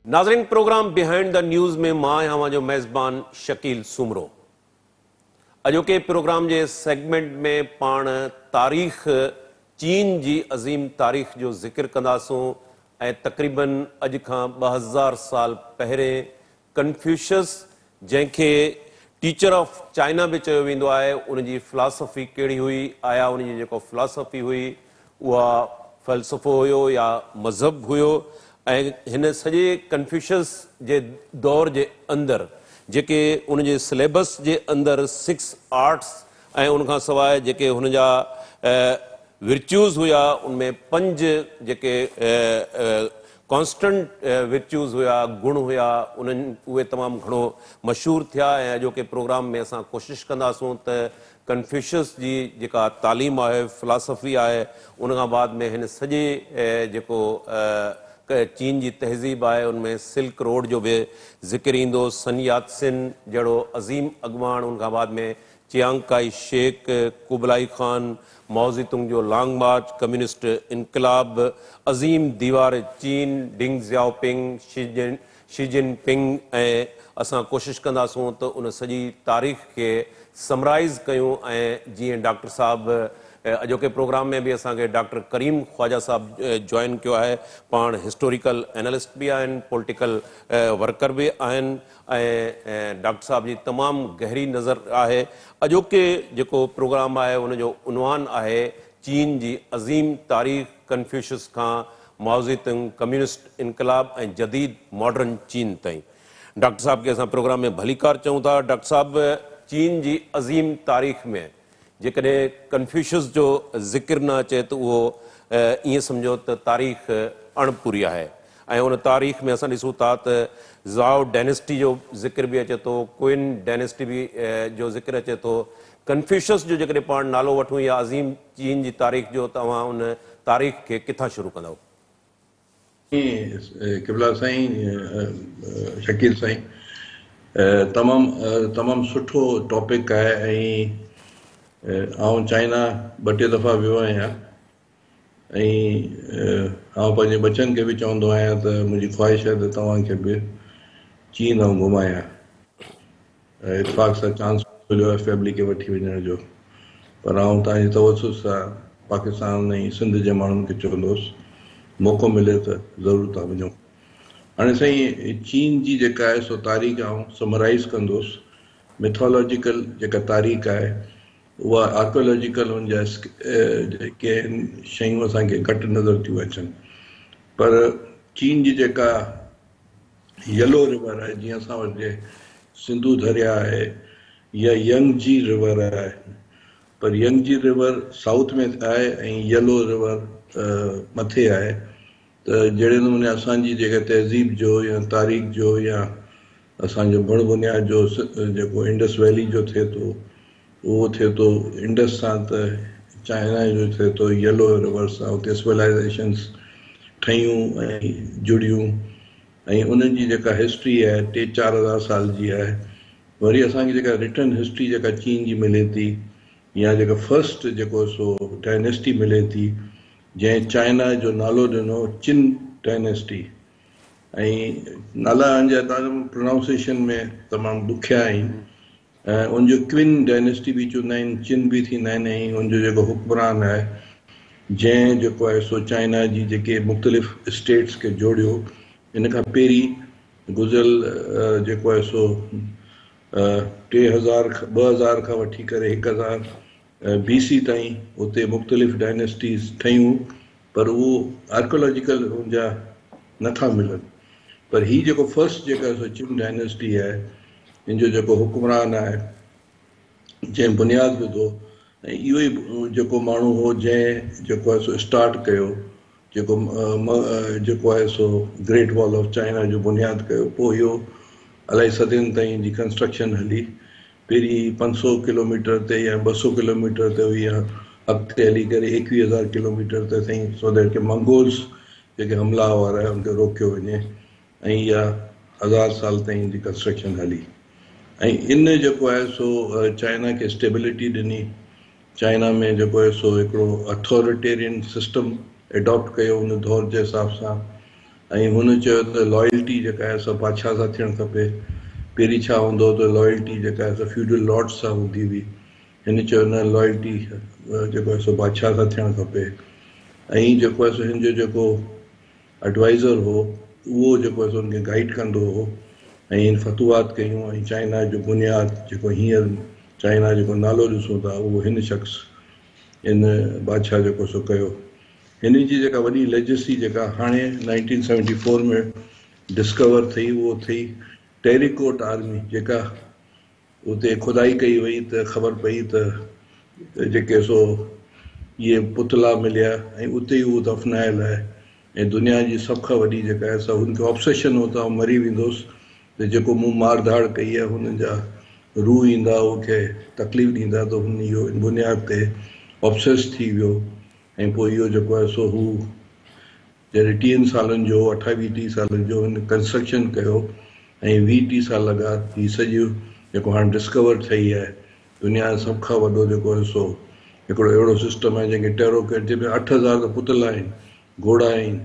नाज़रीन, programme behind the news में मां आहियां जो मेज़बान शकील सुमरो। अॼोके प्रोग्राम जे सेगमेंट में पाण तारीख़ चीन जी अज़ीम तारीख़ जो ज़िक्र कंदासूं ऐं तक़रीबन अॼु खां 2000 साल पहिरें कन्फ्यूशियस, जंहिंखे टीचर ऑफ चाइना भी चयो वेंदो आहे, उनजी फ़िलासफ़ी कहिड़ी हुई, आया उनजी जेको फ़िलासफ़ी हुई उहा फ़लसफ़ो हुयो या मज़हब हुयो। ऐं हिन सॼे कन्फ्यूशियस जे दौर जे अंदरि जेके उनजे सिलेबस जे अंदरि 6 आर्ट्स ऐं उनखां सवाइ जेके हुनजा विर्च्यूज़ हुआ, उनमें 5 जेके कॉन्स्टेंट विर्च्यूज़ हुआ, गुण हुआ, उहे तमामु घणो मशहूरु थिया। ऐं अॼोके प्रोग्राम में असां कोशिशि कंदासूं त कन्फ्यूशियस जी जेका तालीम आहे, फ़िलासफ़ी आहे, उनखां बाद में हिन सॼे जेको चीन जी तहज़ीब आहे उनमें सिल्क रोड जो भी ज़िक्र ईंदो, सन यात सेन जहिड़ो अज़ीम अॻवान, उनखां बाद में Chiang Kai Shek, Kublai Khan, Mao Zedong जो लॉन्ग मार्च, कम्युनिस्ट इनकलाब, अज़ीम दीवार चीन, डिंग ज़ियाओपिंग, शी जिनपिंग। ऐं असां कोशिशि कंदासूं त उन सॼी तारीख़ खे समराइज़ कयूं। ऐं जीअं डॉक्टर साहब अॼोके प्रोग्राम में भी असांखे डॉक्टर करीम ख्वाजा साहब जॉइन किया है, पाण हिस्टोरिकल एनालिस्ट भी आहिनि, पॉलिटिकल वर्कर भी आहिनि, ऐं डॉक्टर साहब जी तमामु गहरी नज़र आहे। अॼोके जेको प्रोग्राम आहे उनजो उनवान आहे चीन जी अज़ीम तारीख़, कन्फ्यूशियस खां माओ ज़ेतुंग, कम्युनिस्ट इनकलाब ऐं जदीद मॉडर्न चीन ताईं। डॉक्टर साहब के असां प्रोग्राम में भलीकार चऊं था। डॉक्टर साहब, चीन जी अज़ीम तारीख़ में जेकॾहिं कन्फ्यूशियस जो ज़िक्र न अचे त उहो ईअं सम्झो त तारीख़ अणपूरी आहे। ऐं उन तारीख़ में असां ॾिसूं था त ज़ाओ डायनेस्टी जो ज़िक्र भी अचे थो, क्विन डायनेस्टी भी जो ज़िक्र अचे थो। कन्फ्यूशियस जो जेकॾहिं पाण नालो वठूं या अज़ीम चीन जी तारीख़ जो, तव्हां उन तारीख़ खे किथां शुरू कंदव? क़िबला साईं, शकील साईं, तमामु सुठो टॉपिक आहे। ऐं आउं चाइना 2-3 दफ़ा वियो आहियां ऐं आउं पंहिंजे बचनि खे बि चवंदो आहियां त मुंहिंजी ख़्वाहिश आहे त तव्हांखे बि चीन आउं घुमायां। इतफ़ाक़ सां चांस मिलियो आहे फैमिली खे वठी वञण जो, पर आउं तव्हांजे तवसुस सां पाकिस्तान ऐं सिंध जे माण्हुनि खे चवंदुसि मौक़ो मिले त ज़रूरु था वञूं। हाणे साईं, चीन जी जेका आहे सो तारीख़ आउं समराइज़ कंदुसि। मिथोलॉजिकल जेका तारीख़ आहे उहा आर्कोलॉजिकल उनजा जेके शयूं असांखे घटि नज़र थियूं अचनि, पर चीन जी जेका येलो रिवर आहे, जीअं असां वटि सिंधु दरिया आहे या यंगजी रिवर आहे, पर यंगजी रिवर साउथ में आहे ऐं येलो रिवर मथे आहे। त जहिड़े नमूने असांजी जेका तहज़ीब जो या तारीख़ जो या असांजो बण बुनियाद जो जेको इंडस वैली जो थिए थो, उहो थिए थो इंडस सां, त चाइना जो थिए थो येलो रिवर सां। उते सिविलाइज़ेशन्स ठहियूं ऐं जुड़ियूं, ऐं उन्हनि जी जेका हिस्ट्री आहे 3-4 हज़ार साल जी आहे। वरी असांखे जेका रिटर्न हिस्ट्री जेका चीन जी मिले थी, या जेका फर्स्ट जेको सो डायनेस्टी मिले थी, जंहिं चाइना जो नालो ॾिनो चिन डायनेस्टी। ऐं नाला जा प्रोनाउंसिएशन में तमामु ॾुखिया आहिनि। उनजो क्विन डायनेस्टी भी चवंदा आहिनि, चिन भी थींदा आहिनि। ऐं उनजो जेको हुक्मरान आहे, जंहिं जेको आहे सो चाइना जी जेके मुख़्तलिफ़ स्टेट्स खे जोड़ियो, इन खां पहिरीं गुज़िरियल जेको आहे सो 2000 खां वठी करे 1000 BC ताईं उते मुख़्तलिफ़ डायनेस्टीज़ ठहियूं, पर उहो आर्कोलॉजिकल उनजा नथा मिलनि। पर ही जेको फर्स्ट जेका सो चिन डायनेस्टी आहे, इन जो जेको हुक्मरान आहे, जंहिं बुनियाद विधो, ऐं इहो ई जेको माण्हू हो जंहिं जेको आहे सो स्टार्ट कयो, जेको आहे so great wall of China जो बुनियाद कयो। पोइ इहो अलाही सदियुनि ताईं जी कंस्ट्रक्शन हली। पहिरीं 500 किलोमीटर ते या 200 किलोमीटर ते हुई, अॻिते हली करे 21,000 किलोमीटर ते साईं, सो दैट के मंगोल्स जेके हमलावर आहे उनखे रोकियो वञे। ऐं इहा 1000 साल ताईं जी कंस्ट्रक्शन हली। ऐं इन जेको आहे सो चाइना खे स्टेबिलिटी ॾिनी। चाइना में जेको आहे सो हिकिड़ो अथॉरिटेरियन सिस्टम एडॉप्ट कयो उन दौर जे हिसाब सां। ऐं हुन चयो त लॉयल्टी जेका आहे सा बादशाह सां थियणु खपे। पहिरीं छा हूंदो त लॉयल्टी जेका आहे सा फ्यूडल लॉर्ड सां हूंदी हुई, हिन चयो न लॉयल्टी जेको आहे सो बादशाह सां थियणु खपे। ऐं जेको आहे सो हिन जो जेको एडवाइज़र हो उहो जेको आहे सो हुनखे गाइड कंदो हो ऐं इन फतूआत कयूं। ऐं चाइना जो बुनियादु जेको हींअर चाइना जेको नालो ॾिसूं था उहो हिन शख़्स इन बादशाह जेको सो कयो। हिन जी जेका वॾी लेजेसी जेका हाणे 1974 में डिस्कवर थी उहो थी टेरिकोट आर्मी, जेका उते खुदाई कई वई त ख़बर पई त जेके सो इहे पुतला मिलिया ऐं उते ई उहो दफ़नायल आहे। ऐं दुनिया जी सभ खां वॾी जेका आहे सा हुनखे ऑब्सेशन हो त मरी वेंदुसि त जेको मूं मार धाड़ कई आहे हुन जा रूह ईंदा उनखे तकलीफ़ ॾींदा, त हुन इहो बुनियाद ते ऑब्सेस थी वियो। ऐं पोइ इहो जेको आहे सो हू जॾहिं 30 सालनि जो 28-30 सालनि जो हिन कंस्ट्रक्शन कयो ऐं 20-30 साल लॻा हीअ सॼो जेको हाणे डिस्कवर ठही आहे दुनिया जो सभ खां वॾो जेको आहे सो हिकिड़ो अहिड़ो सिस्टम आहे जंहिंखे टेरोकेट, जंहिंमें 8000 त पुतला आहिनि, घोड़ा आहिनि,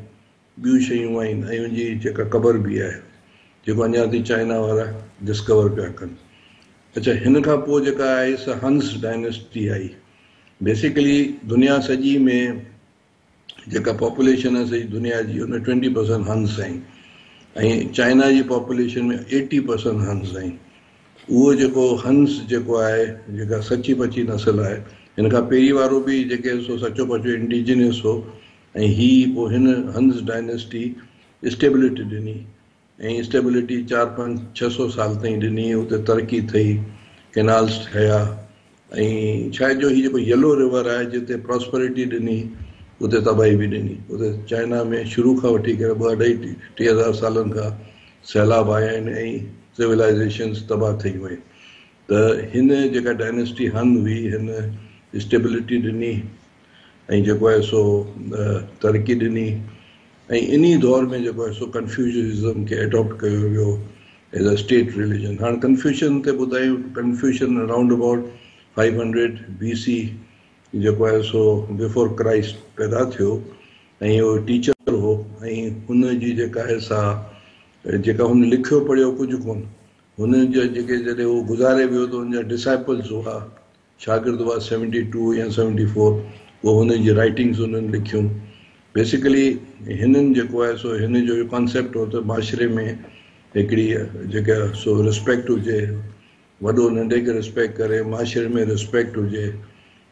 ॿियूं शयूं आहिनि ऐं हुनजी जेका क़बर बि आहे जेको अञा ताईं चाइना वारा डिस्कवर पिया कनि। अच्छा, हिन खां पोइ जेका आहे सा हंस डायनेस्टी आई। बेसिकली दुनिया सॼी में जेका पॉपुलेशन आहे सॼी दुनिया जी हुन 20% हंस आहिनि ऐं चाइना जी पॉपुलेशन में 80% हंस आहिनि। उहो जेको हंस जेको आहे जेका सची पची नस्ल आहे, हिन खां पहिरीं वारो बि जेके सो सचो पचो इंडिजिनियस हो ऐं हीअ पोइ हिन हंस डायनेस्टी स्टेबिलिटी ॾिनी ऐं स्टेबिलिटी 400-500-600 साल ताईं ॾिनी। उते तरक़ी थी, कैनाल्स ठहिया ऐं शायदि जो हीउ जेको येलो रिवर आहे जिते प्रॉस्पेरिटी ॾिनी उते तबाही बि ॾिनी। उते चाइना में शुरू खां वठी करे 2-2.5-3 हज़ार सालनि खां सैलाब आया आहिनि ऐं सिविलाइज़ेशन्स तबाह थी वई। त हिन जेका डायनेस्टी हन हुई हिन स्टेबिलिटी ॾिनी ऐं जेको आहे सो तरक़ी ॾिनी ऐं इन्ही दौर में जेको आहे सो कन्फ्यूशनिज़म खे एडॉप्ट कयो वियो एज़ अ स्टेट रिलीजन। हाणे कन्फ्यूशन ते ॿुधायूं, कन्फ्यूशन अराउंड अबाउट 500 BC जेको आहे सो बिफोर क्राइस्ट पैदा थियो ऐं उहो टीचर हो ऐं हुन जी जेका आहे सा जेका हुन लिखियो पढ़ियो कुझु कोन, हुन जा जेके जॾहिं उहो गुज़ारे वियो त हुन जा डिसाइपल्स हुआ, शागिर्द हुआ 72 या 74, उहो हुन जी राइटिंग्स हुननि लिखियूं। बेसिकली हिननि जेको आहे सो हिन जो कॉन्सेप्ट हो त माशरे में हिकिड़ी जेका सो रिस्पेक्ट हुजे, वॾो नंढे खे रिस्पेक्ट करे, माशरे में रिस्पेक्ट हुजे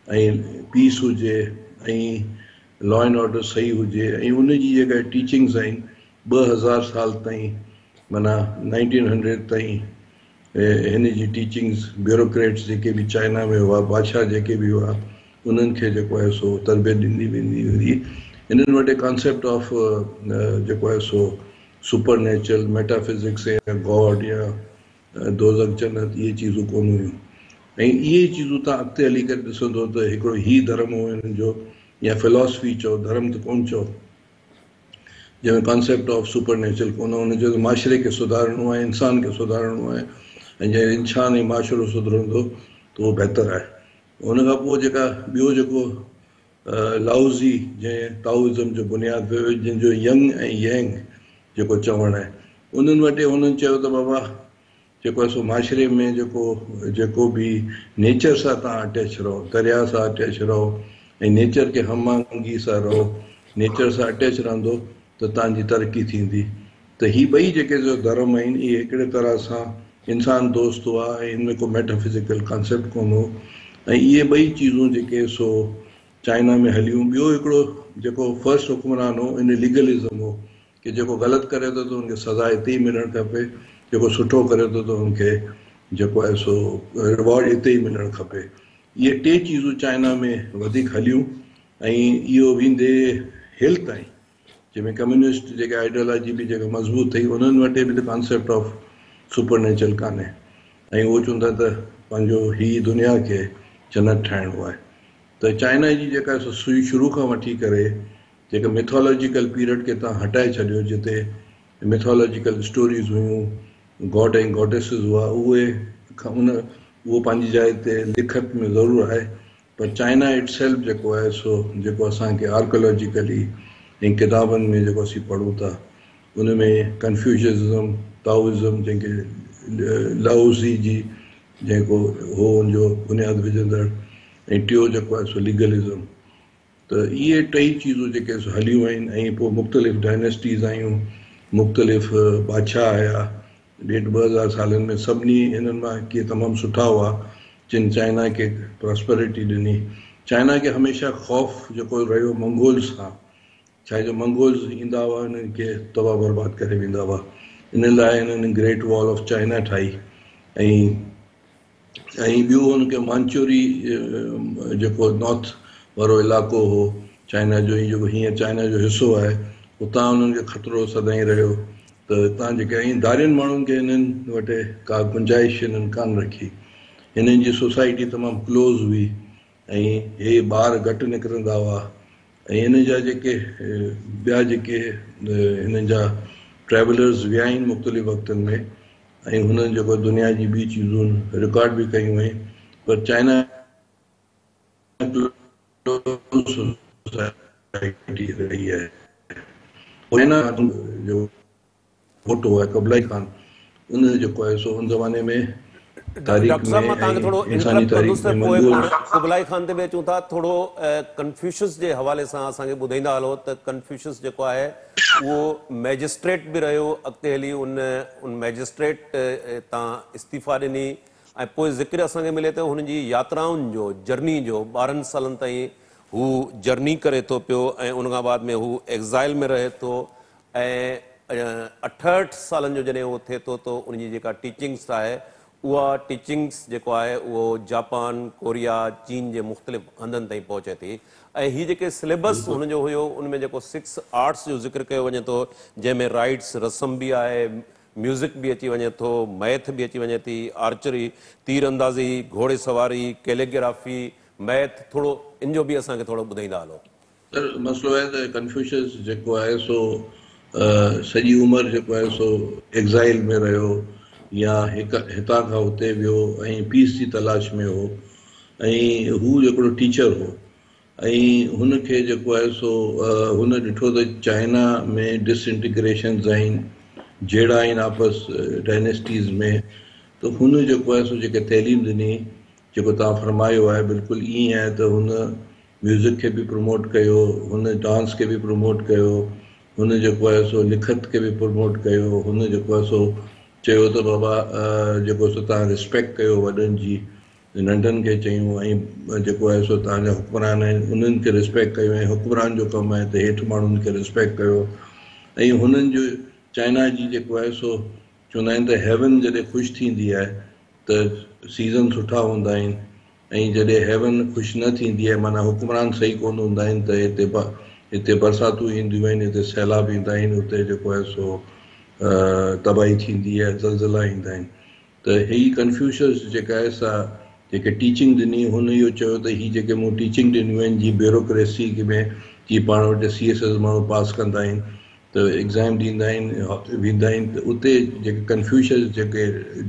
ऐं पीस हुजे ऐं लॉ एंड ऑर्डर सही हुजे ऐं उन जी जेका टीचिंग्स आहिनि 2000 साल ताईं माना 1900 ताईं हिन जी टीचिंग्स ब्यूरोक्रेट्स जेके बि चाइना में हुआ, बादशाह जेके बि हुआ, उन्हनि खे जेको आहे सो तरबियत ॾिनी वेंदी हुई। हिननि वटि कॉन्सेप्ट ऑफ जेको आहे सो सुपर नेचुरल मेटाफिजिक्स या गॉड या दोज़ख जन्नत इहे चीज़ूं कोन हुयूं ऐं इहे चीज़ूं तव्हां अॻिते हली करे ॾिसंदो त हिकिड़ो ई धर्म हो हिननि जो या फिलॉसफी चओ, धर्म त कोन चओ, जंहिंमें कॉन्सेप्ट ऑफ सुपर नेचुरल कोन हुन जो माशरे खे सुधारणो आहे, इंसान खे सुधारणो आहे ऐं जंहिं इंसान ऐं माशरो सुधरंदो त उहो बहितरु आहे। हुन खां पोइ जेका ॿियो जेको लाउज़ी जंहिं ताओइज़म जो बुनियादु हुयो, जंहिंजो यंग ऐं यंग जेको चवणु आहे, उन्हनि वटि हुननि चयो त बाबा जेको आहे सो माशरे में जेको बि नेचर सां तव्हां अटैच रहो, दरिया सां अटैच रहो ऐं नेचर खे हमआहंगी सां रहो, नेचर सां अटैच रहंदो त तव्हांजी तरक़ी थींदी। त ही ॿई जेके जो धर्म आहिनि इहे हिकिड़े तरह सां इंसान दोस्त हुआ ऐं इनमें को मेटाफिजिकल कॉन्सेप्ट कोन हो ऐं इहे ॿई चीज़ूं जेके सो चाइना में हलियूं। ॿियो हिकिड़ो जेको फर्स्ट हुक्मरान हो इन लीगलिज़म हो कि जेको ग़लति करे थो त हुनखे सज़ा हिते ई मिलणु खपे, जेको सुठो करे थो त हुनखे जेको आहे सो रिवॉर्ड हिते ई मिलणु खपे। इहे टे चीज़ूं चाइना में वधीक हलियूं ऐं इहो वेंदे हेल ताईं जंहिंमें कम्युनिस्ट जेके आइडियोलॉजी बि जेका मज़बूत थी उन्हनि वटि बि त कॉन्सेप्ट ऑफ सुपर नेचुरल कान्हे ऐं उहो चवंदा त पंहिंजो हीअ दुनिया खे जन्नत ठाहिणो आहे। त चाइना जी जेका शुरू खां वठी करे जेका मिथोलॉजिकल पीरियड खे तव्हां हटाए छॾियो, जिते मिथोलॉजिकल स्टोरीज़ हुयूं, गॉड ऐं गॉडेसिस हुआ, उहो पंहिंजी जाइ ते लिखत में ज़रूरु आहे, पर चाइना इट सेल्फ जेको आहे सो जेको असांखे आर्कोलॉजिकली ऐं किताबनि में जेको असीं पढ़ूं था उन में कन्फ्यूशनिज़म, ताओइज़म, जंहिंखे लाओसी जी जेको हो उनजो बुनियाद विझंदड़, ऐं टियों जेको आहे सो लीगलिज़म। त इहे टई चीज़ूं जेके हलियूं आहिनि, ऐं पोइ मुख़्तलिफ़ डायनेस्टीज़ आहियूं, मुख़्तलिफ़ बादशाह आया 1.5-2 सालनि में। सभिनी हिननि मां के तमामु सुठा हुआ जिन चाइना खे प्रॉस्पेरिटी ॾिनी। चाइना खे हमेशह ख़ौफ़ जेको रहियो मंगोल्स खां, छा जो मंगोल्स ईंदा हुआ हिननि खे तबाह बर्बाद करे वेंदा हुआ। इन लाइ हिननि ग्रेट वॉल ऑफ चाइना ठाही, ऐं ॿियो हुनखे मांचूरी जेको नॉर्थ वारो इलाइक़ो हो चाइना जो, जेको हीअं चाइना जो हिसो आहे, उतां हुननि खे ख़तरो सदाईं रहियो। त हितां जेके धारियुनि माण्हुनि खे हिननि वटि का गुंजाइश हिननि कान रखी। हिननि जी सोसाइटी तमामु क्लोज़ हुई, ऐं हे ॿार घटि निकिरंदा हुआ, ऐं हिन जा जेके ॿिया जेके हिननि जा ट्रेवलर्स विया आहिनि मुख़्तलिफ़ वक़्तनि में, ऐं हुननि जेको दुनिया जी ॿी चीज़ूं रिकॉर्ड बि कयूं आहिनि, पर चाइना सोसाइटी रही है। चाइना जो फोटो है कबलाई खान, उन जेको आहे सो उन ज़माने में तारीख़ डॉक्टर साहब, में मां तव्हांखे थोरो ऐं इंसानी इंटरप्ट तारीख़ कंदुसि में त पोइ मंगोल पाण कुबलाई खान ते बि अचूं था। थोरो कन्फ्यूशस जे हवाले सां असांखे ॿुधाईंदा हलो त कन्फ्यूशस जेको आहे उहो मैजिस्ट्रेट बि रहियो, अॻिते हली उन मैजिस्ट्रेट तां इस्तीफ़ा ॾिनी, ऐं पोइ ज़िक्र असांखे मिले थो हुनजी यात्राउनि जो, जर्नी जो। 12 सालनि ताईं हू जर्नी करे थो पियो, ऐं उन खां बाद में हू एग्ज़ाइल में रहे थो, ऐं 68 सालनि जो जॾहिं उहो थिए थो त उनजी जेका टीचिंग्स आहे उहा टीचिंग्स जेको आहे उहो जापान, कोरिया, चीन जे मुख़्तलिफ़ हंधनि ताईं पहुचे थी। ऐं हीअ जेके सिलेबस हुनजो हुयो उनमें जेको 6 आर्ट्स जो ज़िक्र कयो वञे थो, जंहिंमें राइट्स, रस्म बि आहे, म्यूज़िक बि अची वञे थो, मैथ बि अची वञे थी, आर्चरी, तीर अंदाज़ी, घोड़े सवारी, कैलीग्राफी, मैथ, थोरो इन जो बि असांखे थोरो ॿुधाईंदा हलो। सर मसइलो आहे त कन्फ्यूशस जेको आहे सो सॼी उमिरि जेको आहे सो एग्ज़ाइल में रहियो, या हितां खां हुते वियो, ऐं पीस जी तलाश में हो। ऐं हू हिकिड़ो टीचर हो, ऐं हुनखे जेको आहे सो हुन ॾिठो त चाइना में डिसइंटीग्रेशन्स आहिनि, जहिड़ा आहिनि आपस डायनेस्टीज़ में। त हुन जेको आहे सो जेके तइलीम ॾिनी, जेको तव्हां फरमायो आहे बिल्कुलु ईअं आहे त हुन म्यूज़िक खे बि प्रमोट कयो, हुन डांस खे बि प्रमोट कयो, हुन जेको आहे सो लिखत खे बि प्रमोट कयो, हुन जेको आहे सो चयो त बाबा जेको सो तव्हां रिस्पेक्ट कयो वॾनि जी, नंढनि खे चयूं, ऐं जेको आहे सो तव्हांजा हुक्मरान आहिनि उन्हनि खे रिस्पेक्ट कयो, ऐं हुक्मरान जो कमु आहे त हेठि माण्हुनि खे रिस्पेक्ट कयो। ऐं हुननि जो चाइना जी जेको आहे सो चवंदा आहिनि त हेवन जॾहिं ख़ुशि थींदी आहे त सीज़न सुठा हूंदा आहिनि, ऐं जॾहिं हेवन ख़ुशि न थींदी आहे, माना हुक्मरान सही कोन हूंदा आहिनि, त हिते बरसातूं ईंदियूं आहिनि, हिते सैलाब ईंदा आहिनि, हुते जेको आहे सो तबाही थींदी आहे, ज़लज़ला ईंदा आहिनि। त हीअ कन्फ्यूशस जेका आहे सा जेके टीचिंग ॾिनी, हुन इहो चयो त हीअ जेके मूं टीचिंग ॾिनियूं आहिनि जी ब्यूरोक्रेसी में, जीअं पाण वटि CSS माण्हू पास कंदा आहिनि त एग्ज़ाम ॾींदा आहिनि, वेंदा आहिनि, त उते जेके कन्फ्यूशस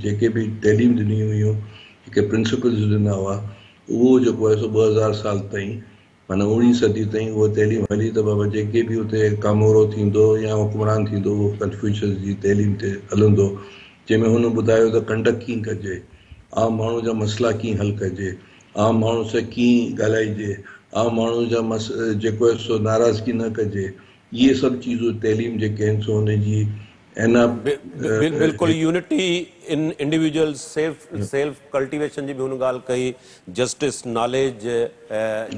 जेके बि तइलीम ॾिनी हुयूं, जेके प्रिंसिपल्स ॾिना हुआ, उहो जेको आहे सो 2000 साल ताईं, माना 19वीं सदी ताईं उहा तइलीम हली। त बाबा जेके बि हुते कामोरो थींदो या हुक्मरान थींदो उहो कन्फ्यूशस जी तइलीम ते हलंदो, जंहिंमें हुन ॿुधायो त कंडक्ट कीअं कजे, आम माण्हू जा मसइला कीअं हल कजे, आम माण्हू सां कीअं ॻाल्हाइजे, आम माण्हू जा जेको आहे सो नाराज़गी न कजे। इहे सभु चीज़ूं तइलीम जेके आहिनि सो हुनजी बिल्कुलु unity in individual self cultivation जी बि हुन ॻाल्हि कई, जस्टिस, नॉलेज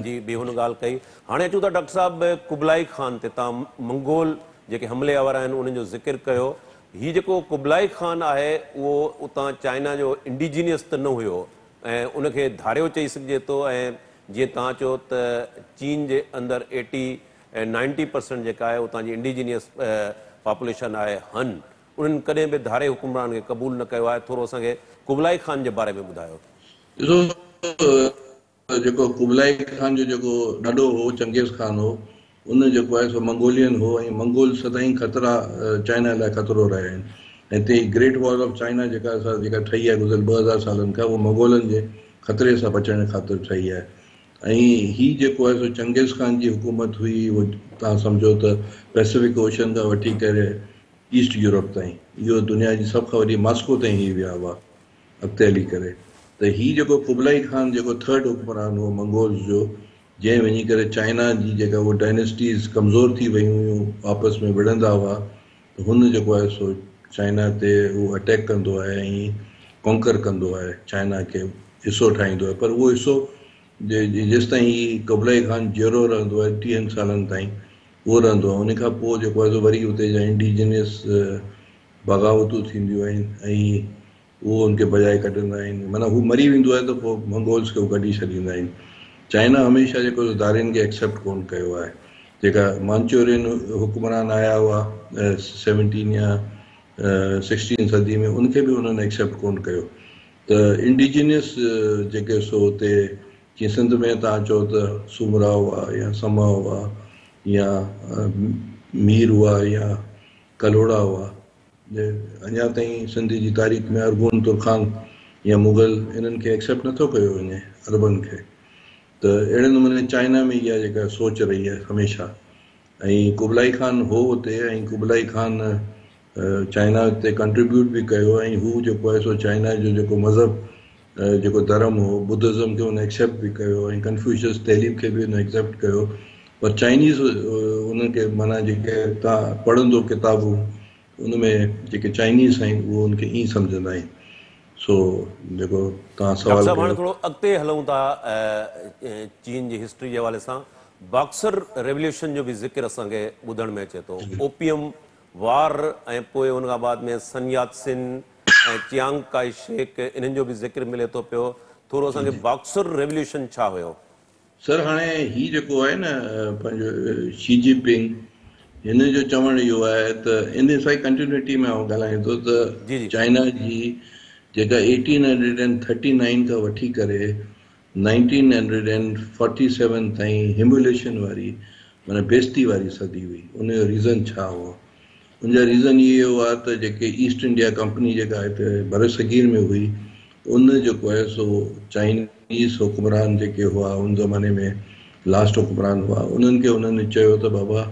जी बि हुन ॻाल्हि कई। हाणे अचूं था डॉक्टर साहिबु कुबलाई खान ते। तव्हां मंगोल जेके हमले आवर आहिनि उन्हनि जो ज़िक्र कयो। हीउ जेको कुबलाई खान आहे उहो उतां चाइना जो इंडिजीनियस त न हुयो, ऐं उनखे धारियो चई सघिजे थो। ऐं जीअं तव्हां चयो त चीन जे अंदरि 80-90% जेका आहे उतां जी इंडिजीनियस पॉपुलेशन आहे हन, उन्हनि कॾहिं बि धारे हुकुमरान खे क़बूल न कयो आहे। थोरो असांखे कुबलाई खान जे बारे में ॿुधायो। ॾिसो, जेको कुबलाई खान जो जेको ॾाढो हो चंगेज़ खान हो, उन जेको आहे सो मंगोलियन हो, ऐं मंगोल सदाईं ख़तरा चाइना लाइ ख़तरो रहिया आहिनि। हिते ग्रेट वॉल ऑफ चाइना जेका ठही आहे गुज़िरियल 2000 सालनि खां, उहो मंगोलनि जे ख़तरे सां बचण ख़ातिर ठही आहे। ऐं हीअ जेको आहे सो चंगेज़ खान जी हुकूमत हुई, उहो तव्हां सम्झो त पैसिफिक ओशन खां वठी करे ईस्ट यूरोप ताईं, इहो दुनिया जी सभ खां वॾी मॉस्को ताईं ही विया हुआ अॻिते हली करे। त ही जेको कुबलाई खान जेको थर्ड हुकमरान हो मंगोल्स जो, जंहिं वञी करे चाइना जी जेका उहो डायनेस्टीज़ कमज़ोर थी वियूं हुयूं, आपस में विढ़ंदा हुआ, त हुन जेको आहे सो चाइना ते उहो अटैक कंदो आहे ऐं कॉन्कर कंदो आहे, चाइना खे हिसो ठाहींदो आहे। पर उहो हिसो जेसि ताईं ही कुबलाई खान जीरो रहंदो आहे 30 सालनि ताईं, उहो रहंदो आहे। उन खां पोइ जेको आहे सो वरी हुते जा इंडिजिनियस बग़ावतूं थींदियूं आहिनि ऐं उहो उनखे बजाए कढंदा आहिनि। माना हू मरी वेंदो आहे त पोइ मंगोल्स खे कढी छॾींदा आहिनि। चाइना हमेशह जेको दारियुनि खे एक्सेप्ट कोन कयो आहे। जेका मांचूरियन हुकमरान आया हुआ 17 या 16 सदी में, उनखे बि उन्हनि एक्सेप्ट कोन कयो। त इंडिजिनियस जेके सो हुते जीअं सिंध में तव्हां चओ त सुमरा हुआ या समा हुआ या मीर हुआ या कलोड़ा हुआ, अञा ताईं सिंध जी तारीख़ में अरगुन तुरखान या मुगल इन्हनि खे एक्सेप्ट नथो कयो वञे अरबनि खे। त अहिड़े नमूने चाइना में इहा जेका सोच रही आहे हमेशह। ऐं कुबलाई खान हो हुते, ऐं कुबलाई खान चाइना ते कंट्रीब्यूट बि कयो, ऐं हू जेको आहे सो चाइना जो जेको मज़हब जेको धर्म हो बुद्धिज़्म खे हुन एक्सेप्ट बि कयो, ऐं कन्फ्यूशियस तहलीब खे बि हुन एक्सेप्ट कयो। पर चाइनीज़ उनखे माना जेके तव्हां पढ़ंदो किताबूं, उनमें जेके चाइनीज़ आहिनि उहो उनखे ईअं सम्झंदा आहिनि। सो जेको तव्हां डॉक्टर सवाल साहब हाणे कयो, थोरो अॻिते हलूं था चीन जी हिस्ट्री जे हवाले सां। बॉक्सर रेवल्यूशन जो बि ज़िक्र असांखे ॿुधण में अचे थो, ओपियम वार, ऐं पोइ उन खां बाद में सन यात सिन ऐं चियांग काई शेक, इन्हनि जो बि ज़िक्र मिले थो पियो। थोरो असांखे बॉक्सर रेवल्यूशन छा हुयो? सर हाणे ही जेको आहे न पंहिंजो शी जिनपिंग, हिन जो चवणु इहो आहे त इन सां कंटिन्यूटी में आउं ॻाल्हायां थो त जी जी चाइना जी जेका 1839 खां वठी करे 1947 ताईं हिमुलेशन वारी माना बेस्ती वारी सदी हुई। उनजो रीज़न छा हुओ? उनजा रीज़न इहे हुआ त जेके ईस्ट इंडिया कंपनी जेका हिते बरसगीर में हुई, उन जेको आहे सो चाइनीज़ हुकमरान जेके हुआ उन ज़माने में लास्ट हुकमरान हुआ, उन्हनि खे उन्हनि चयो त बाबा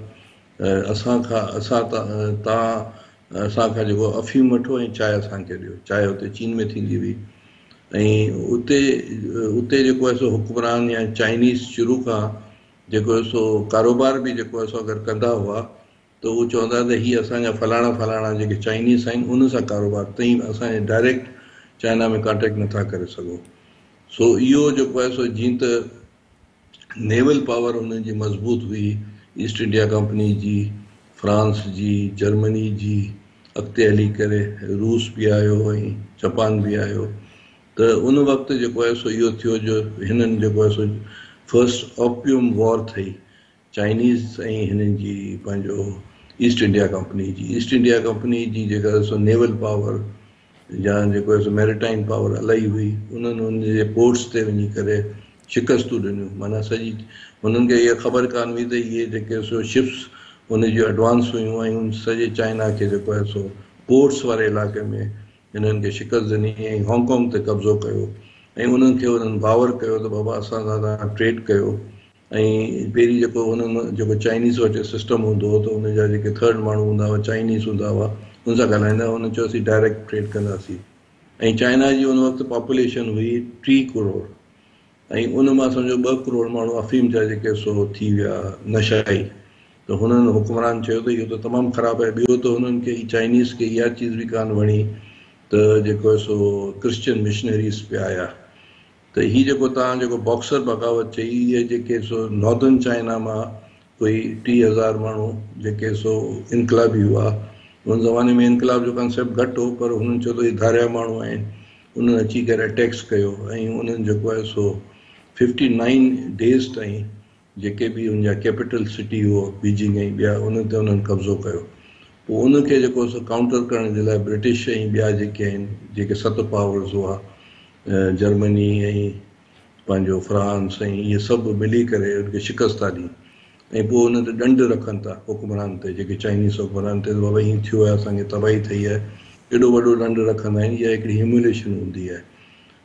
तव्हां असांखां जेको अफ़ीम वठो ऐं चांहि असांखे ॾियो। चांहि हुते चीन में थींदी हुई, ऐं उते जेको आहे सो हुकमरान या चाइनीज़ शुरू खां जेको आहे सो कारोबार बि जेको आहे सो अगरि कंदा हुआ त उहो चवंदा त हीअ असांजा फलाणा फलाणा जेके चाइनीज़ आहिनि उन सां कारोबार, तई असांजे डायरेक्ट चाइना में कॉन्टेक्ट नथा करे सघो। सो इहो जेको आहे सो जीअं त नेवल पावर हुननि जी मज़बूत हुई, ईस्ट इंडिया कंपनी जी, फ्रांस जी, जर्मनी जी, अॻिते हली करे रूस बि आयो ऐं जापान बि आयो। त उन वक़्तु जेको आहे सो इहो थियो जो हिननि जेको आहे सो फर्स्ट ओपियम वॉर थी चाइनीज़ ऐं हिननि जी पंहिंजो ईस्ट इंडिया कंपनी जी। ईस्ट इंडिया कंपनी जी जेका सो नेवल पावर या जेको आहे सो मैरिटाइम पावर इलाही हुई, उन्हनि उन जे पोर्ट्स ते वञी करे शिकस्तूं ॾिनियूं। माना सॼी हुननि खे इहा ख़बर कान हुई त इहे जेके सो शिप्स उन जूं एडवांस हुयूं ऐं उन सॼे चाइना खे जेको आहे सो पोर्ट्स वारे इलाइक़े में हिननि खे शिकस्त ॾिनी ऐं हांगकांग ते कब्ज़ो कयो, ऐं उन्हनि खे उन्हनि बावर कयो त बाबा असां सां तव्हां ट्रेड कयो। ऐं पहिरीं जेको हुननि जेको चाइनीज़ वटि सिस्टम हूंदो हो त हुन जा जेके थर्ड माण्हू हूंदा हुआ, चाइनीज़ हूंदा हुआ, हुन सां ॻाल्हाईंदा हुआ, हुन चयो असीं डायरेक्ट ट्रेड कंदासीं। ऐं चाइना जी उन वक़्तु पॉपुलेशन हुई 3 करोड़, ऐं उन मां सम्झो 2 करोड़ माण्हू अफ़ीम जा जेके सो थी विया नशाई। त हुननि हुकमरान चयो त इहो त तमामु ख़राबु आहे। ॿियो त हुननि खे चाइनीज़ खे इहा चीज़ बि कान वणी त जेको आहे सो क्रिश्चियन मिशनरीज़ पिया आया। त हीअ जेको तव्हां जेको बॉक्सर बग़ावत चई, इहे जेके सो नॉर्दर्न चाइना मां कोई 30,000 माण्हू जेके सो इनकलाबी हुआ। उन ज़माने में इनकलाब जो कंसेप्ट घटि हो, पर हुननि चयो त इहे धारिया माण्हू आहिनि, उन्हनि अची करे अटैक्स कयो ऐं उन्हनि जेको आहे सो 59 डेज़ ताईं जेके बि उनजा कैपिटल सिटी हो बीजिंग ऐं ॿिया, उन ते उन्हनि कब्ज़ो कयो। पोइ उनखे जेको सो काउंटर करण जे लाइ ब्रिटिश ऐं ॿिया जेके आहिनि जेके 7 पावर्स हुआ, जर्मनी ऐं पंहिंजो फ्रांस ऐं इहे सभु मिली करे उनखे शिकस्त था ॾियनि। ऐं पोइ हुन ते ॾंड रखनि था हुकमरान ते, जेके चाइनीज़ हुकमरान ते, बाबा हीअं थियो आहे, असांखे तबाही थी आहे, एॾो वॾो ॾंड रखंदा आहिनि। इहा हिकिड़ी ह्यूमिलेशन हूंदी आहे,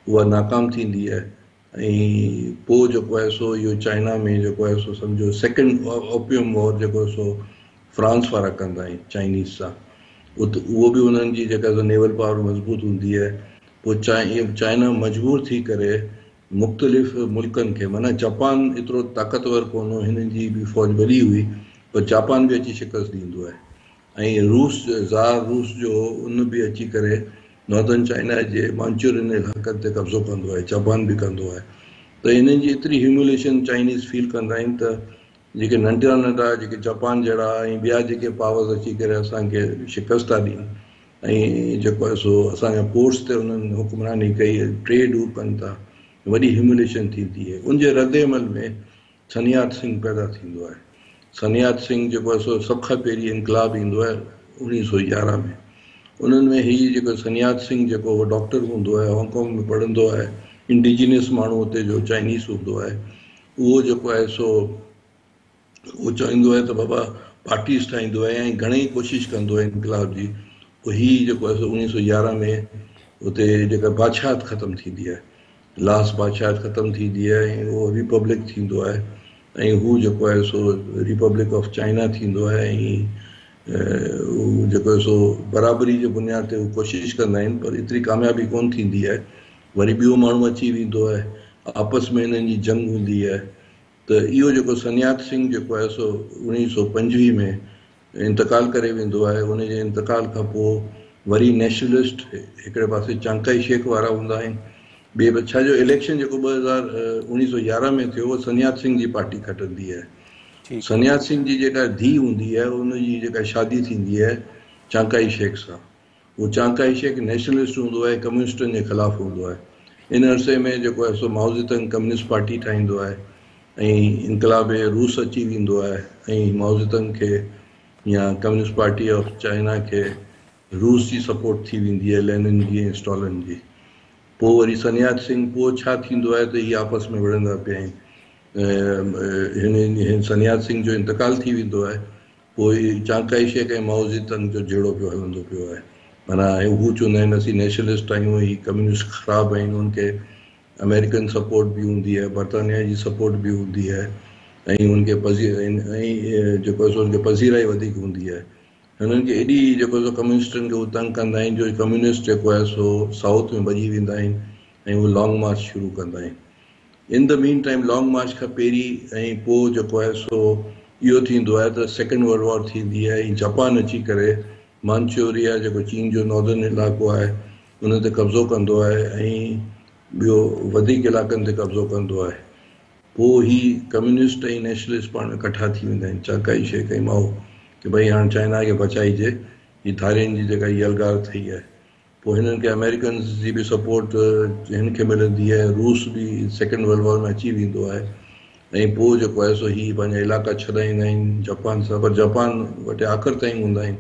उहा नाकाम थींदी आहे। ऐं पोइ जेको आहे सो इहो चाइना में जेको आहे सो सम्झो सेकेंड ओपियम वॉर जेको सो फ्रांस वारा कंदा आहिनि चाइनीज़ सां। उहो बि उन्हनि जी जेका नेवल पावर मज़बूत हूंदी आहे। पोइ चाइना मजबूर थी करे मुख़्तलिफ़ मुल्कनि खे, माना जापान एतिरो ताक़तवर कोन हो, हिननि जी बि फ़ौज वॾी हुई, पर जापान बि अची शिकस्त ॾींदो आहे। ऐं रूस जो उन बि अची करे नॉर्दर्न चाइना जे मांचूरियन इलाइक़नि ते कब्ज़ो कंदो आहे, जापान बि कंदो आहे। त इन्हनि जी एतिरी ह्यूमिलेशन चाइनीज़ फील कंदा आहिनि त जेके नंढा नंढा जेके जापान जहिड़ा ऐं ॿिया जेके पावर्स अची करे असांखे शिकस्त था ॾियनि, ऐं जेको आहे सो असांजा पोर्ट्स ते उन्हनि हुक्मरानी कई, ट्रेड हू कनि था, वॾी ह्यूमिलेशन थींदी आहे। उनजे रद्देमल में सन्यात सिंह पैदा थींदो आहे। सन्यात सिंह जेको आहे सो सभ खां पहिरीं इनकलाब ईंदो आहे 1911 में। उन्हनि में हीउ जेको सन्यात सिंह जेको उहो डॉक्टर हूंदो आहे, हांगकांग में पढ़ंदो आहे, इंडिजिनियस माण्हू हुते जो चाइनीज़ हूंदो आहे, उहो जेको आहे सो उहो चवंदो आहे त बाबा पार्टीज़ ठाहींदो आहे ऐं घणेई कोशिशि कंदो आहे इनकलाब जी। पोइ हीउ जेको आहे सो 1911 में उते जेका बादशाहत ख़तमु थींदी आहे, लास्ट बादशाहत ख़तमु थींदी आहे ऐं उहो रिपब्लिक थींदो आहे। ऐं हू जेको आहे सो रिपब्लिक ऑफ चाइना थींदो आहे। ऐं हू जेको आहे सो बराबरी जे बुनियाद ते हू कोशिशि कंदा आहिनि, पर एतिरी कामयाबी कोन थींदी आहे। वरी ॿियो माण्हू अची वेंदो आहे, आपस में हिननि जी जंग हूंदी आहे। त इहो जेको सन्यात सिंह जेको आहे सो 1925 में इंतकाल करे वेंदो आहे। उनजे इंतकाल खां पोइ वरी नेशनलिस्ट हिकिड़े पासे चांकाई शेख वारा हूंदा आहिनि, ॿिए छा जो इलेक्शन जेको 1911 में थियो उहो सन्यात सिंह जी पार्टी खटंदी आहे। सन्यात सिंह जी जेका धीउ हूंदी आहे उनजी जेका शादी थींदी आहे चांकाई शेख सां। उहो चांकाई शेख नेशनलिस्ट हूंदो आहे, कम्युनिस्टनि जे ख़िलाफ़ु हूंदो आहे। इन अरसे में जेको आहे सो माओज़ेतंग कम्युनिस्ट पार्टी ठाहींदो आहे ऐं इनकलाब रूस अची वेंदो आहे ऐं माओज़ेतंग खे या कम्युनिस्ट पार्टी ऑफ चाइना खे रूस जी सपोर्ट थी वेंदी आहे, लेनिन जी ऐं स्टॉलिन जी। पोइ वरी सन्यात सिंह पोइ छा थींदो आहे त इहे आपस में विढ़ंदा पिया आहिनि। हिन सन्यात सिंह जो इंतकाल थी वेंदो आहे। पोइ चांकाई शेख ऐं माओज़ेतंग जो जहिड़ो पियो हलंदो पियो आहे। माना हू चवंदा आहिनि असीं नेशनलिस्ट आहियूं, ही कम्युनिस्ट ख़राबु आहिनि, उनखे अमेरिकन सपोर्ट बि हूंदी आहे, बर्तानिया जी सपोर्ट बि हूंदी आहे, ऐं उनखे ऐं जेको आहे सो उनखे पज़ीराई वधीक हूंदी आहे। हिननि खे एॾी जेको सो कम्युनिस्टनि खे हू तंग कंदा आहिनि जो कम्युनिस्ट जेको आहे सो साउथ में भॼी वेंदा आहिनि ऐं उहे लॉन्ग मार्च शुरू कंदा आहिनि। In the meantime Long March खां पहिरीं ऐं पोइ जेको आहे सो इहो थींदो आहे त सेकेंड वर्ल्ड वॉर थींदी आहे ऐं जापान अची करे मांचूरिया जेको चीन जो नॉर्दर्न इलाइक़ो आहे उन ते कब्ज़ो कंदो आहे ऐं ॿियो वधीक इलाइक़नि ते कब्ज़ो कंदो आहे। पोइ ही कम्युनिस्ट ऐं नेशनलिस्ट पाण इकठा थी वेंदा आहिनि, चांकाई शेख ऐं माओ, की भई हाणे चाइना खे बचाइजे, ही धारियुनि जी जेका यलगार थी आहे। पोइ हिननि खे अमेरिकन्स जी बि सपोर्ट हिन खे मिलंदी आहे, रूस बि सेकेंड वर्ल्ड वॉर में अची वेंदो आहे ऐं पोइ जेको आहे सो ही पंहिंजा इलाइक़ा छॾाईंदा आहिनि जापान सां, पर जापान वटि आख़िर ताईं हूंदा आहिनि।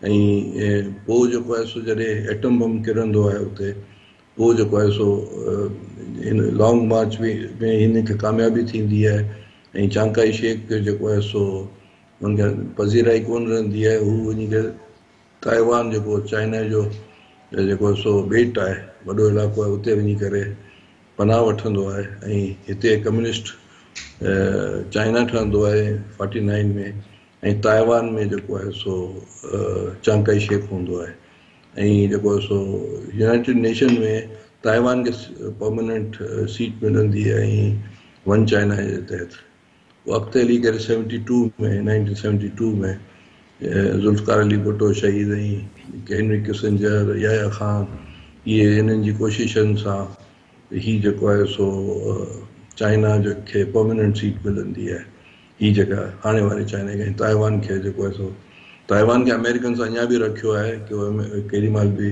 ऐं पोइ जेको आहे सो जॾहिं एटम बम किरंदो आहे उते, पोइ जेको आहे सो हिन लॉन्ग मार्च में हिन खे कामयाबी थींदी आहे ऐं चांकाई शेख जेको आहे सो हुनखे पज़ीराई कोन रहंदी आहे। हू वञी करे ताइवान जेको चाइना जो जेको सो ॿेट आहे, वॾो इलाइक़ो आहे, उते वञी करे पनाह वठंदो आहे ऐं हिते कम्युनिस्ट चाइना ठहंदो आहे 49 में ऐं ताइवान में जेको आहे सो चांकाई शेख हूंदो आहे। ऐं जेको आहे सो यूनाइटेड नेशन में ताइवान खे परमानेंट सीट मिलंदी आहे ऐं वन चाइना जे तहत। वो अॻिते हली करे 1972 में ज़ुल्फ़िकार अली भुट्टो शहीद ऐं हेनरी किसिंजर, याया ख़ान, इहे हिननि जी कोशिशनि सां ही जेको आहे सो चाइना जो खे परमानेंट सीट मिलंदी आहे। ही जेका हाणे वारे चाइना खे, ताइवान खे जेको आहे सो, ताइवान खे अमेरिकन्स अञा बि रखियो आहे कि केॾी महिल बि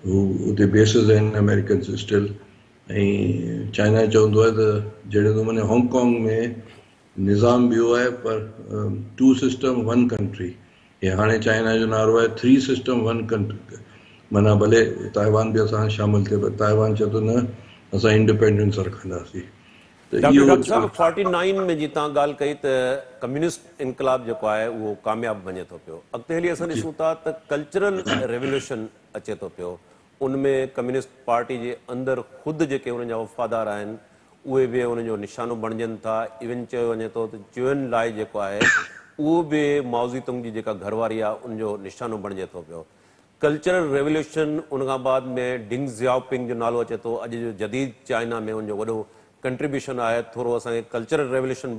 हू उते बेसिस आहिनि अमेरिकन्स स्टिल। ऐं चाइना चवंदो आहे त जहिड़े नमूने हांगकांग में निज़ाम ॿियो आहे पर 2 सिस्टम 1 कंट्री, हे हाणे चाइना जो नारो आहे 3 सिस्टम 1 कंट्री। माना भले ताइवान बि असां शामिल थिए, पर ताइवान चए थो न असां इंडिपेंडेंस रखंदासीं। त इहो डॉक्टर साहब 49 में जी तव्हां ॻाल्हि कई त कम्युनिस्ट इनकलाब जेको आहे उहो कामयाबु वञे थो पियो। अॻिते हली असां ॾिसूं था त कल्चरल रेवोल्यूशन अचे थो पियो, उनमें कम्युनिस्ट पार्टी जे अंदरि ख़ुदि जेके उन्हनि जा वफ़ादार आहिनि उहे बि उनजो निशानो बणिजनि था। इवन चयो वञे थो त च्यूएन लाई जेको आहे उहो बि माओज़ेतुंग जी जेका घरवारी आहे उनजो निशानो बणिजे थो पियो। कल्चरल रेवोल्यूशन उन खां बाद में डिंग ज़ियाओपिंग जो नालो अचे थो, अॼु जो जदीद चाइना में उनजो वॾो कंट्रीब्यूशन आहे, थोरो असांखे कल्चरल रेवोल्यूशन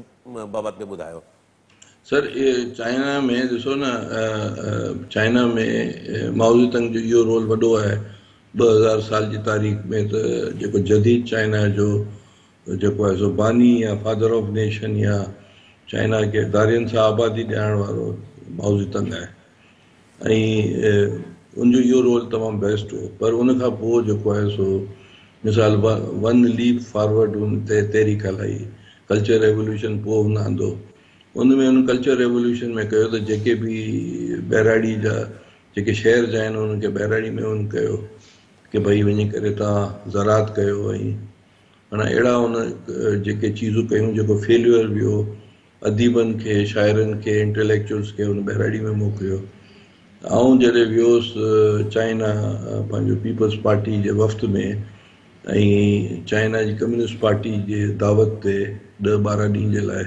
बाबति में ॿुधायो। सर ये चाइना में ॾिसो न, चाइना में माओ ज़ेतुंग जो इहो रोल वॾो आहे 2000 साल जी तारीख़ में। त जेको जदीद चाइना जो जेको आहे सो बानी या फादर ऑफ नेशन या चाइना खे दारियुनि सां आबादी ॾियारण वारो माओ ज़ेतुंग आहे, ऐं उनजो इहो रोल तमामु बेस्ट हो। पर उन खां पोइ जेको आहे सो मिसाल वन लीप फॉरवर्ड उन ते तहरीक हलाई, कल्चर रेवोल्यूशन पोइ हुन आंदो। उनमें उन कल्चर रेवोल्यूशन में कयो त जेके बि बैराड़ी जा जेके शहर आहिनि उन्हनि खे बैराड़ी में उन कयो कि भई वञी करे तव्हां ज़रात कयो, ऐं माना अहिड़ा उन जेके चीज़ूं कयूं जेको फेल्यूअर वियो, अदीबनि खे, शाइरनि खे, इंटेलेक्चुअल्स खे उन बैराड़ी में मोकिलियो। आउं जॾहिं वियुसि चाइना पंहिंजो पीपल्स पार्टी जे वफ़्त में, ऐं चाइना जी कम्युनिस्ट पार्टी जे दावत ते 10-12 ॾींहं जे लाइ,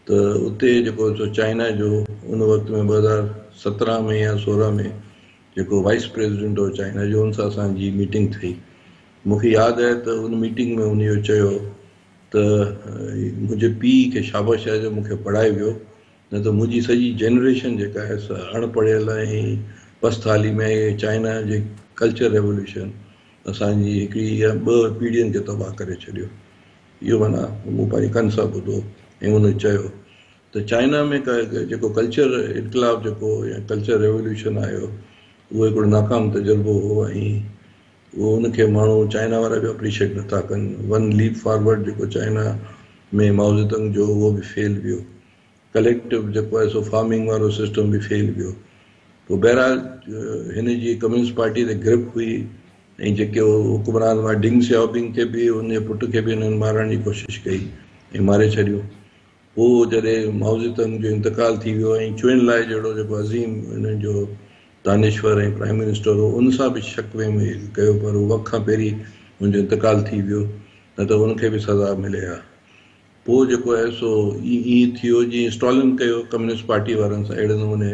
त उते जेको सो चाइना जो उन वक़्त में 2017 में या 16 में जेको वाइस प्रेसिडेंट हो चाइना जो, उन सां असांजी मीटिंग थी। मूंखे यादि आहे त उन मीटिंग में उन इहो चयो त मुंहिंजे पीउ खे शाबाश आहे जो मूंखे पढ़ाए वियो, न त मुंहिंजी सॼी जनरेशन जेका आहे सा अणपढ़ियल ऐं पस्त हाली में चाइना जे कल्चर रेवोल्यूशन असांजी हिकिड़ी या 2 पीढ़ियुनि खे तबाह करे छॾियो। इहो माना मूं पंहिंजे कन सां ॿुधो। ऐं उन चयो त चाइना में जेको कल्चर इनकलाब जेको या कल्चर रेवोल्यूशन आयो, उहो हिकिड़ो नाकाम तजुर्बो हो, ऐं उहो उनखे माण्हू चाइना वारा बि अप्रिशिएट नथा कनि। वन लीप फॉरवर्ड जेको चाइना में माओ ज़ेतुंग जो, उहो बि फेल वियो। कलेक्टिव जेको आहे सो फार्मिंग वारो सिस्टम बि फेल वियो। पोइ बहरहाल हिन जी कम्युनिस्ट पार्टी ते ग्रिप हुई, ऐं जेके हुकुमरान हुआ डिंग ज़ियाओपिंग खे बि उनजे पुट खे बि हुननि मारण जी कोशिशि कई ऐं मारे छॾियो। पोइ जॾहिं माओ ज़ेतुंग जो इंतकाल थी वियो, ऐं चुइन लाइ जहिड़ो जेको अज़ीम हुननि जो दानिश्वर ऐं प्राइम मिनिस्टर हो, उन सां बि शक में कयो, पर वक़्त खां पहिरीं हुनजो इंतकाल थी वियो, न त उनखे बि सज़ा मिले हा। पोइ जेको आहे सो ईअं थियो जीअं स्टॉलिन कयो कम्युनिस्ट पार्टी वारनि सां, अहिड़े नमूने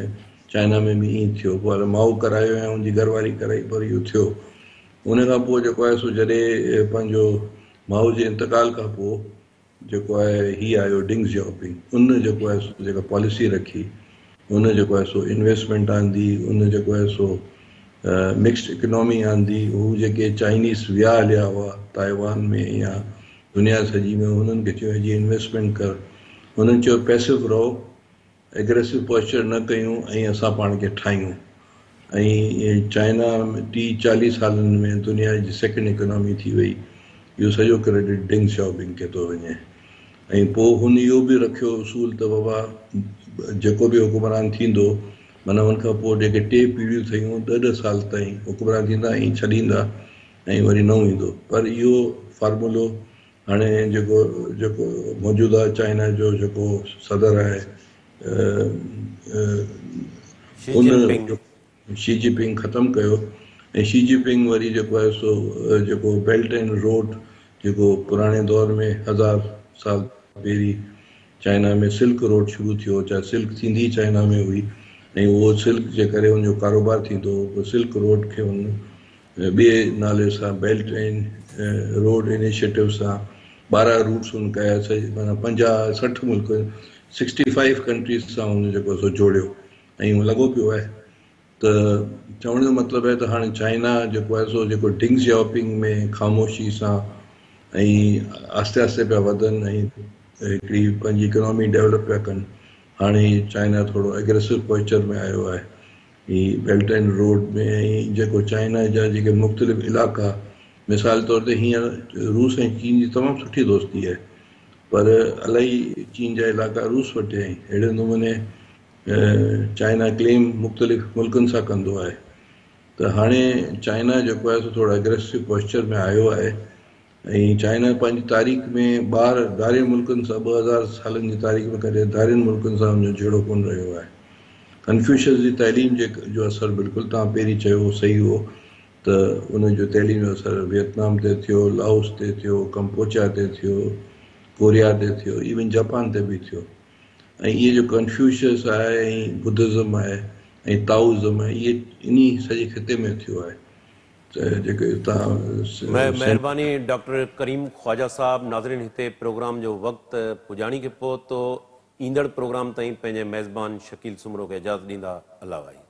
चाइना में बि ईअं थियो। पोइ माओ करायो ऐं उनजी घरवारी कराई, पर इहो थियो। उन खां पोइ जेको आहे सो जॾहिं पंहिंजो माओ जे इंतकाल खां पोइ जेको आहे हीअ आयो डिंग ज़ियाओपिंग, उन जेको आहे सो जेका पॉलिसी रखी, उन जेको आहे सो इन्वेस्टमेंट आंदी, उन जेको आहे सो मिक्स्ड इकोनॉमी आंदी। हू जेके चाइनीज़ विया हलिया हुआ ताइवान में या दुनिया सॼी में, उन्हनि खे चयो जीअं इन्वेस्टमेंट कर। उन्हनि चयो पैसिव रहो, एग्रेसिव पोस्चर न कयूं, ऐं असां पाण खे ठाहियूं। ऐं चाइना 30-40 सालनि में दुनिया जी सेकेंड इकोनॉमी थी वई। इहो सॼो क्रेडिट डिंग ज़ियाओपिंग खे थो वञे। ऐं पोइ हुन इहो बि रखियो उसूल त बाबा जेको बि हुकुमरान थींदो, माना उनखां पोइ जेके 2 पीढ़ियूं थियूं 10 साल ताईं हुकुमरान थींदा ऐं छॾींदा ऐं वरी नओं ईंदो। पर इहो फार्मूलो हाणे जेको मौजूदा चाइना जो जेको सदर आहे उन शी जिनपिंग ख़तमु कयो। ऐं शी जिनपिंग वरी जेको आहे सो जेको बेल्ट एंड रोड जेको पुराणे दौर में 1000 साल पहिरीं चाइना में सिल्क रोड शुरू थियो, चाहे सिल्क थींदी चाइना में हुई, ऐं उहो सिल्क जे करे उनजो कारोबार थींदो हो। सिल्क रोड खे उन ॿिए नाले सां बेल्ट एंड रोड इनिशिएटिव सां 12 रूट्स उन कया, माना 50-60 मुल्क 65 कंट्रीज़ सां उन जेको सो जोड़ियो, ऐं उहो लॻो पियो आहे। त चवण जो मतिलबु आहे त हाणे चाइना जेको आहे सो जेको डिंग ज़ियाओपिंग में ख़ामोशी सां ऐं आस्ते आस्ते पिया वधनि ऐं हिकिड़ी पंहिंजी इकोनॉमी डेवलप पिया कनि। हाणे चाइना थोरो एग्रेसिव पोस्चर में आयो आहे हीअ बेल्ट एंड रोड में। ऐं जेको चाइना जा जेके मुख़्तलिफ़ इलाइक़ा, मिसाल तौर ते हींअर रूस ऐं चीन जी तमामु सुठी दोस्ती आहे, पर इलाही चीन जा इलाइक़ा रूस वटि आहिनि। अहिड़े नमूने चाइना क्लेम मुख़्तलिफ़ मुल्कनि सां कंदो आहे। त हाणे चाइना जेको आहे सो थोरो एग्रेसिव पोस्चर में आयो आहे। ऐं चाइना पंहिंजी तारीख़ में धारियुनि मुल्कनि सां 2000 सालनि जी तारीख़ में कॾहिं धारियुनि मुल्कनि सां हुनजो जहिड़ो कोन रहियो आहे। कन्फ्यूशियस जी तइलीम जो असरु बिल्कुलु तव्हां पहिरीं चयो सही हो, त उनजो तइलीम जो असरु वियतनाम ते थियो, लाओस ते थियो, कंबोडिया ते थियो, कोरिया ते थियो, इवन जापान ते बि थियो। ऐं इहे जो कन्फ्यूशियस आहे ऐं बुद्धिज़्म आहे ऐं ताउज़म इहे इन्ही सॼे खिते में थियो आहे। त जेके तव्हां महिरबानी डॉक्टर करीम ख्वाजा साहब। नाज़रीन, हिते प्रोग्राम जो वक़्तु पुॼाणी के पोइ तो ईंदड़ प्रोग्राम ताईं पंहिंजे मेज़बान शकील सुमरो खे इजाज़त ॾींदा। अल्लाह वाही।